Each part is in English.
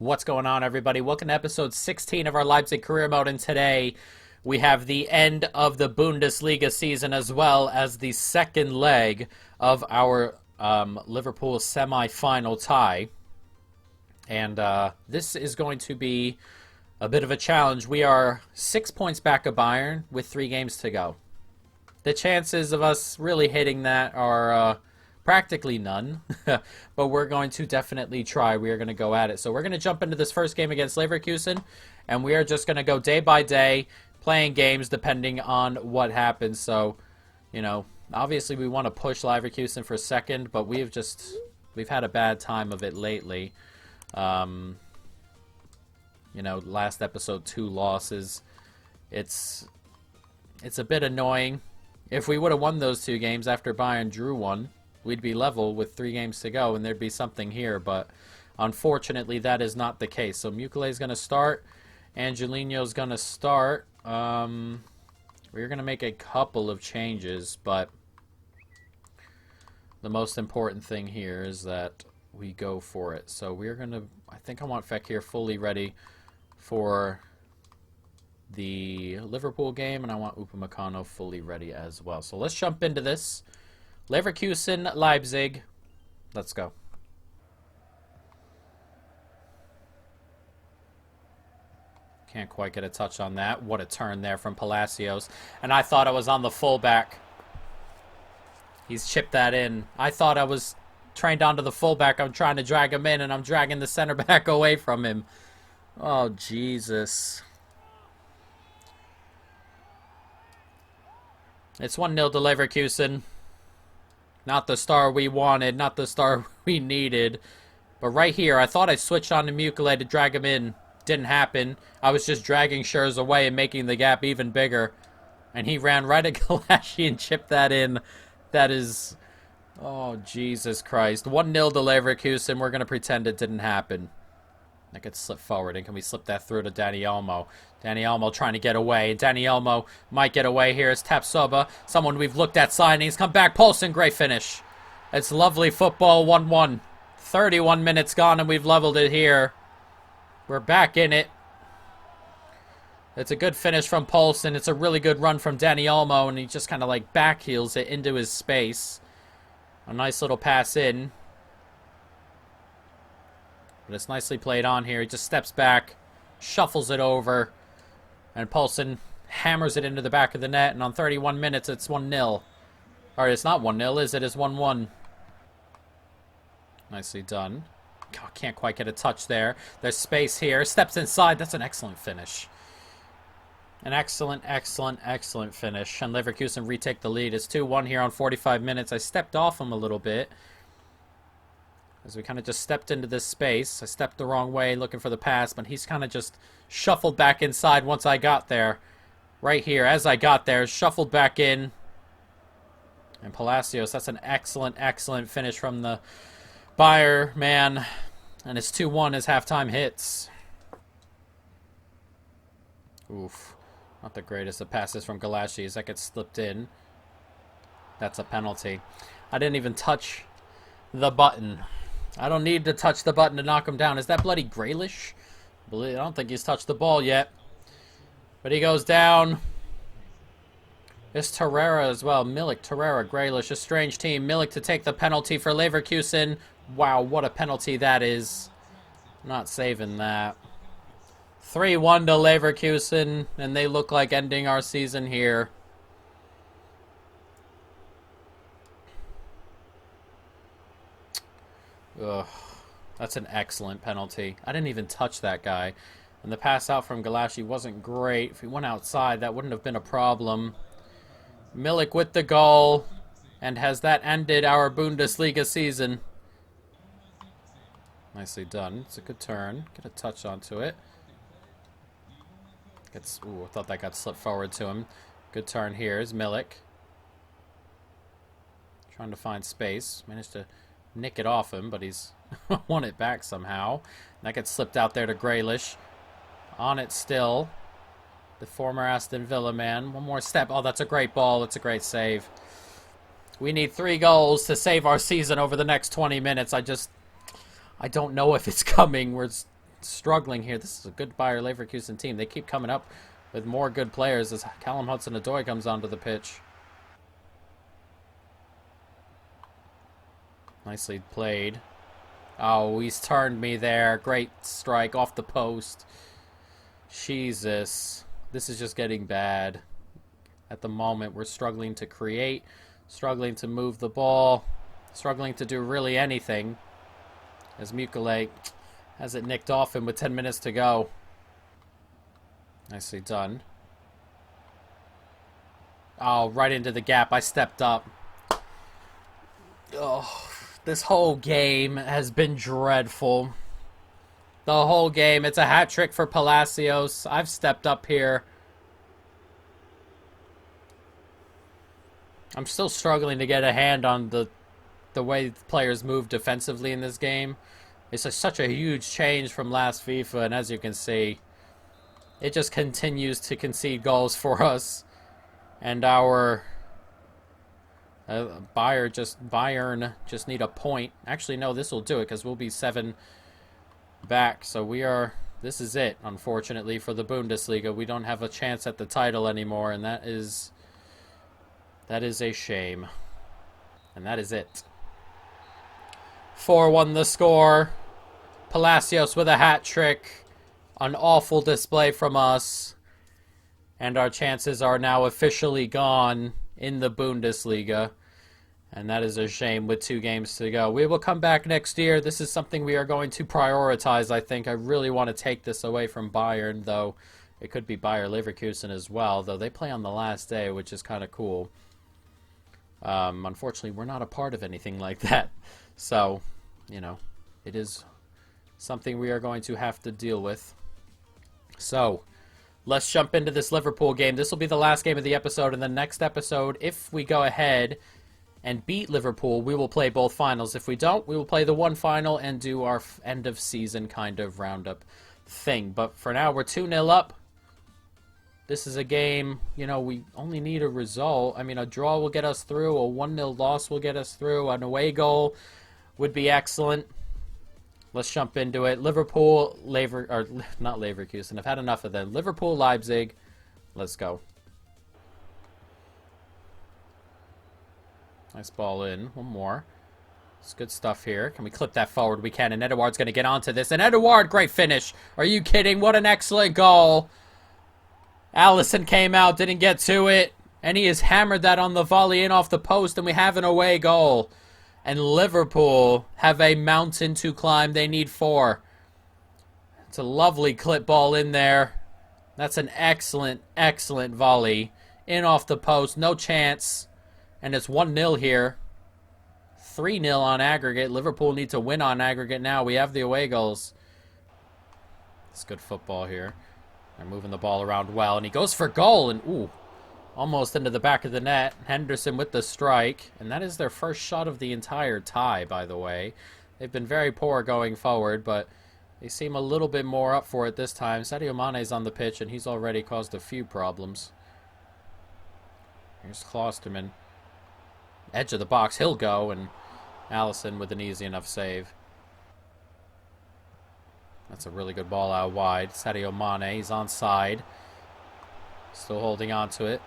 What's going on, everybody? Welcome to episode 16 of our Leipzig career mode, and today we have the end of the Bundesliga season as well as the second leg of our Liverpool semi-final tie. And this is going to be a bit of a challenge. We are 6 points back of Bayern with 3 games to go. The chances of us really hitting that are practically none, but we're going to definitely try. We are going to go at it. So we're going to jump into this first game against Leverkusen, and we are just going to go day by day, playing games depending on what happens. So, you know, obviously we want to push Leverkusen for second, but we've had a bad time of it lately. You know, last episode 2 losses. It's a bit annoying. If we would have won those 2 games after Bayern drew one, we'd be level with 3 games to go, and there'd be something here, but unfortunately that is not the case. So Mukele's going to start, Angelino's going to start. We're going to make a couple of changes, but the most important thing here is that we go for it. So we're going to, I think I want Fekir fully ready for the Liverpool game, and I want Upamecano fully ready as well. So let's jump into this. Leverkusen, Leipzig. Let's go. Can't quite get a touch on that. What a turn there from Palacios. And I thought I was on the fullback. He's chipped that in. I thought I was trained onto the fullback. I'm trying to drag him in, and I'm dragging the center back away from him. Oh, Jesus. It's 1-0 to Leverkusen. Not the star we wanted, not the star we needed. But right here, I thought I switched on to Mukele to drag him in. Didn't happen. I was just dragging Schürrle away and making the gap even bigger. And he ran right at Galashi and chipped that in. That is... Oh, Jesus Christ. 1-0 to Leverkusen. We're going to pretend it didn't happen. I could slip forward, and can we slip that through to Dani Olmo? Dani Olmo trying to get away. Dani Olmo might get away here. It's Tapsoba, someone we've looked at signing. He's come back. Poulsen, great finish. It's lovely football, 1-1. 31 minutes gone, and we've leveled it here. We're back in it. It's a good finish from Poulsen. It's a really good run from Dani Olmo, and he just kind of like backheels it into his space. A nice little pass in. But it's nicely played on here. He just steps back, shuffles it over, and Poulsen hammers it into the back of the net. And on 31 minutes, it's 1-0. Or it's not 1-0, is it? It's 1-1. Nicely done. God, can't quite get a touch there. There's space here. Steps inside. That's an excellent finish. An excellent, excellent, excellent finish. And Leverkusen retake the lead. It's 2-1 here on 45 minutes. I stepped off him a little bit, as we kind of just stepped into this space. I stepped the wrong way looking for the pass, but he's kind of just shuffled back inside once I got there. Right here, as I got there, shuffled back in. And Palacios, that's an excellent, excellent finish from the Bayer man. And it's 2-1 as halftime hits. Oof. Not the greatest of passes from Galashi as that gets slipped in. That's a penalty. I didn't even touch the button. I don't need to touch the button to knock him down. Is that bloody Grealish? I don't think he's touched the ball yet. But he goes down. It's Torreira as well. Milik, Torreira, Grealish. A strange team. Milik to take the penalty for Leverkusen. Wow, what a penalty that is. Not saving that. 3-1 to Leverkusen. And they look like ending our season here. Ugh, that's an excellent penalty. I didn't even touch that guy. And the pass out from Galashi wasn't great. If he went outside, that wouldn't have been a problem. Milik with the goal. And has that ended our Bundesliga season? Nicely done. It's a good turn. Get a touch onto it. Ooh, I thought that got slipped forward to him. Good turn here is Milik. Trying to find space. Managed to nick it off him, but he's won it back somehow. That gets slipped out there to Grealish. On it still. The former Aston Villa man. One more step. Oh, that's a great ball. That's a great save. We need 3 goals to save our season over the next 20 minutes. I don't know if it's coming. struggling here. This is a good Bayer Leverkusen team. They keep coming up with more good players as Callum Hudson-Odoi comes onto the pitch. Nicely played. Oh, he's turned me there. Great strike off the post. Jesus. This is just getting bad. At the moment, we're struggling to create, struggling to move the ball, struggling to do really anything. As Mukele has it nicked off him with 10 minutes to go. Nicely done. Oh, right into the gap. I stepped up. Oh, this whole game has been dreadful. The whole game. It's a hat trick for Palacios. I've stepped up here. I'm still struggling to get a hand on the way players move defensively in this game. It's such a huge change from last FIFA, and as you can see, it just continues to concede goals for us. And our Bayern just need a point. Actually, no, this will do it because we'll be 7 back. So this is it, unfortunately, for the Bundesliga. We don't have a chance at the title anymore, and that is a shame. And that is it. 4-1 the score. Palacios with a hat trick. An awful display from us. And our chances are now officially gone in the Bundesliga. And that is a shame with 2 games to go. We will come back next year. This is something we are going to prioritize, I think. I really want to take this away from Bayern, though. It could be Bayer Leverkusen as well, though they play on the last day, which is kind of cool. Unfortunately, we're not a part of anything like that. So, you know, it is something we are going to have to deal with. So, let's jump into this Liverpool game. This will be the last game of the episode. In the next episode, if we go ahead and beat Liverpool, we will play both finals. If we don't, we will play the one final and do our end of season kind of roundup thing. But for now, we're 2-0 up. This is a game, you know, we only need a result. I mean, a draw will get us through. A 1-0 loss will get us through. An away goal would be excellent. Let's jump into it. Liverpool, not Leverkusen. I've had enough of them. Liverpool, Leipzig. Let's go. Nice ball in. One more. It's good stuff here. Can we clip that forward? We can. And Edouard's going to get onto this. And Edouard, great finish. Are you kidding? What an excellent goal. Alisson came out, didn't get to it, and he has hammered that on the volley in off the post, and we have an away goal. And Liverpool have a mountain to climb. They need 4. It's a lovely clip ball in there. That's an excellent, excellent volley. In off the post, no chance. And it's 1-0 here. 3-0 on aggregate. Liverpool need to win on aggregate now. We have the away goals. It's good football here. They're moving the ball around well, and he goes for goal, and ooh, almost into the back of the net. Henderson with the strike, and that is their first shot of the entire tie, by the way. They've been very poor going forward, but they seem a little bit more up for it this time. Sadio Mane's on the pitch, and he's already caused a few problems. Here's Klosterman. Edge of the box, he'll go, and Alisson with an easy enough save. That's a really good ball out wide. Sadio Mane, he's onside. Still holding on to it.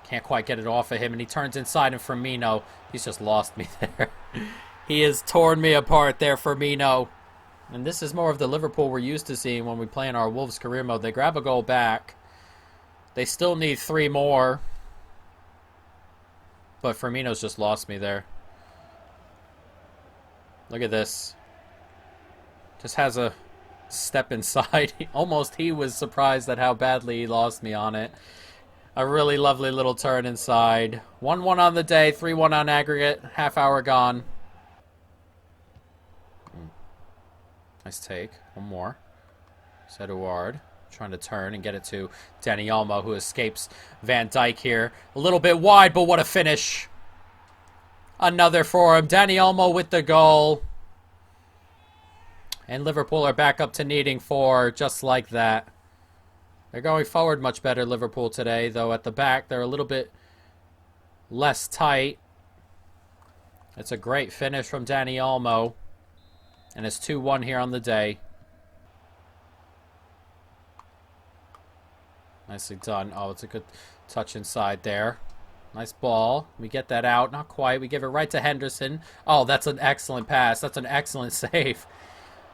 Can't quite get it off of him, and he turns inside, and Firmino, he's just lost me there. He has torn me apart there, Firmino. And this is more of the Liverpool we're used to seeing when we play in our Wolves career mode. They grab a goal back. They still need 3 more. But Firmino's just lost me there. Look at this. Just has a step inside. He was surprised at how badly he lost me on it. A really lovely little turn inside. 1-1 on the day, 3-1 on aggregate. Half hour gone. Nice take. One more. It's Edouard trying to turn and get it to Dani Olmo, who escapes Van Dijk here. A little bit wide, but what a finish. Another for him. Dani Olmo with the goal. And Liverpool are back up to needing 4, just like that. They're going forward much better, Liverpool, today. Though at the back, they're a little bit less tight. It's a great finish from Dani Olmo. And it's 2-1 here on the day. Nicely done. Oh, it's a good touch inside there. Nice ball. We get that out. Not quite. We give it right to Henderson. Oh, that's an excellent pass. That's an excellent save.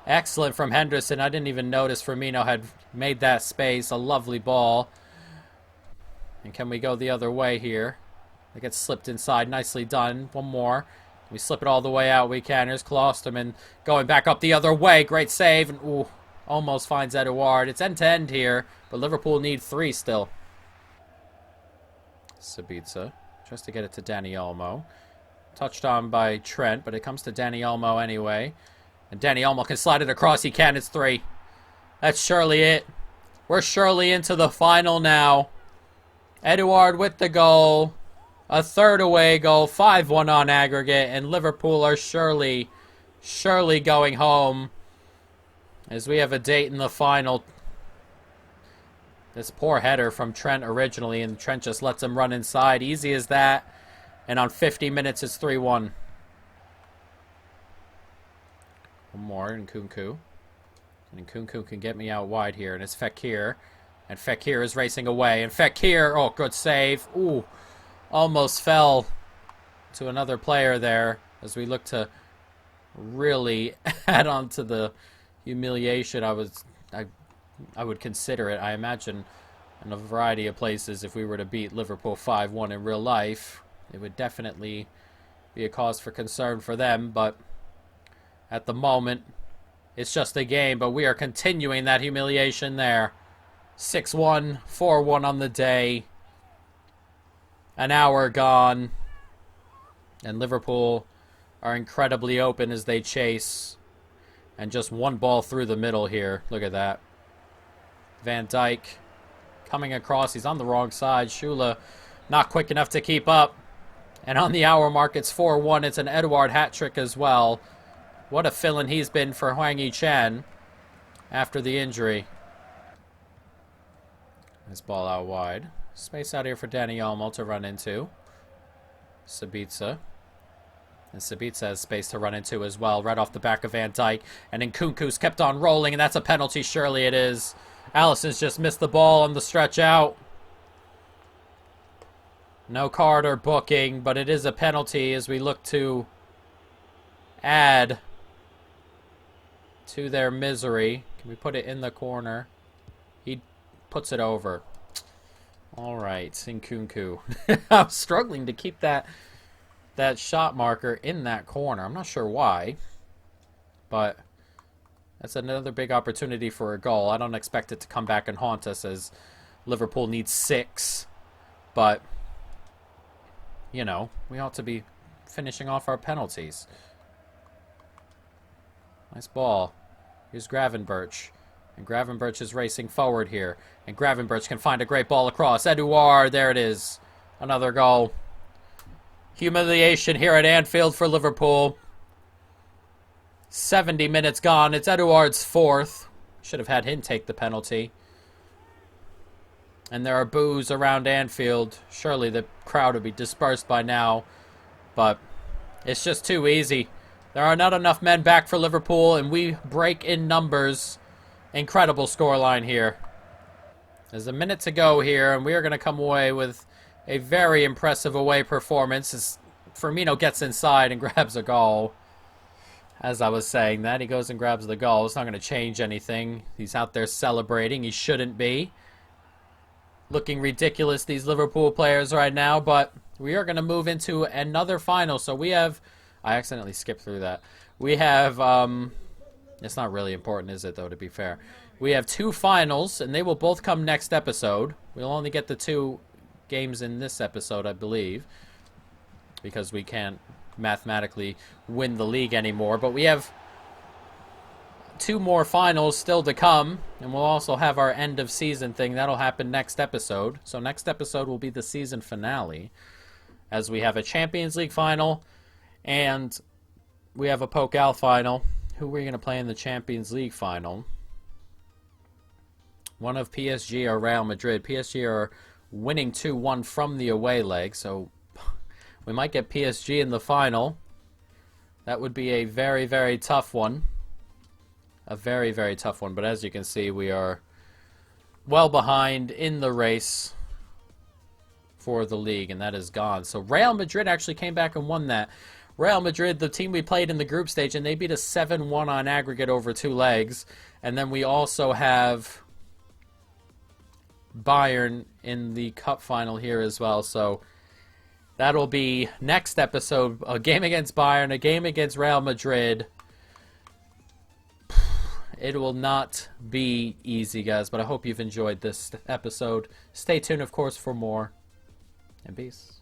Excellent from Henderson. I didn't even notice Firmino had made that space. A lovely ball. And can we go the other way here? It gets slipped inside. Nicely done. One more. We slip it all the way out. We can. Here's Klosterman going back up the other way. Great save. And, ooh, almost finds Edouard. It's end-to-end here, but Liverpool need 3 still. Sabitzer tries to get it to Dani Olmo. Touched on by Trent, but it comes to Dani Olmo anyway. And Dani Olmo can slide it across. He can. It's 3. That's surely it. We're surely into the final now. Edouard with the goal. A third away goal. 5-1 on aggregate. And Liverpool are surely going home. As we have a date in the final. This poor header from Trent originally. And Trent just lets him run inside. Easy as that. And on 50 minutes it's 3-1. One more, and Nkunku. And Nkunku can get me out wide here, and it's Fekir. And Fekir is racing away, and Fekir, oh, good save. Ooh, almost fell to another player there as we look to really add on to the humiliation I would consider it. I imagine in a variety of places, if we were to beat Liverpool 5-1 in real life, it would definitely be a cause for concern for them, but at the moment, it's just a game, but we are continuing that humiliation there. 6-1, 4-1 on the day. An hour gone. And Liverpool are incredibly open as they chase. And just one ball through the middle here. Look at that. Van Dijk coming across. He's on the wrong side. Shula not quick enough to keep up. And on the hour mark, it's 4-1. It's an Edouard hat-trick as well. What a fill-in he's been for Hwang Hee-chan after the injury. This ball out wide. Space out here for Dani Olmo to run into. Sabitzer. And Sabitzer has space to run into as well, right off the back of Van Dijk. And Nkunku's kept on rolling, and that's a penalty. Surely it is. Allison's just missed the ball on the stretch out. No card or booking, but it is a penalty as we look to add to their misery. Can we put it in the corner? He puts it over. All right, Nkunku. I'm struggling to keep that shot marker in that corner. I'm not sure why, but that's another big opportunity for a goal. I don't expect it to come back and haunt us as Liverpool needs 6, but you know, we ought to be finishing off our penalties. Nice ball. Here's Gravenberch. And Gravenberch is racing forward here. And Gravenberch can find a great ball across. Edouard, there it is. Another goal. Humiliation here at Anfield for Liverpool. 70 minutes gone. It's Edouard's 4th. Should have had him take the penalty. And there are boos around Anfield. Surely the crowd would be dispersed by now. But it's just too easy. There are not enough men back for Liverpool, and we break in numbers. Incredible scoreline here. There's a minute to go here, and we are going to come away with a very impressive away performance as Firmino gets inside and grabs a goal. As I was saying that, he goes and grabs the goal. It's not going to change anything. He's out there celebrating. He shouldn't be. Looking ridiculous, these Liverpool players right now, but we are going to move into another final. So we have... I accidentally skipped through that. We have, it's not really important, is it, though, to be fair. We have 2 finals, and they will both come next episode. We'll only get the 2 games in this episode, I believe, because we can't mathematically win the league anymore. But we have 2 more finals still to come, and we'll also have our end of season thing. That'll happen next episode. So next episode will be the season finale, as we have a Champions League final, and we have a Pokal final. Who are we going to play in the Champions League final? One of PSG or Real Madrid. PSG are winning 2-1 from the away leg, so we might get PSG in the final. That would be a very, very tough one. A very, very tough one. But as you can see, we are well behind in the race for the league, and that is gone. So Real Madrid actually came back and won that. Real Madrid, the team we played in the group stage, and they beat us 7-1 on aggregate over 2 legs. And then we also have Bayern in the cup final here as well. So that'll be next episode. A game against Bayern, a game against Real Madrid. It will not be easy, guys, but I hope you've enjoyed this episode. Stay tuned, of course, for more. And peace.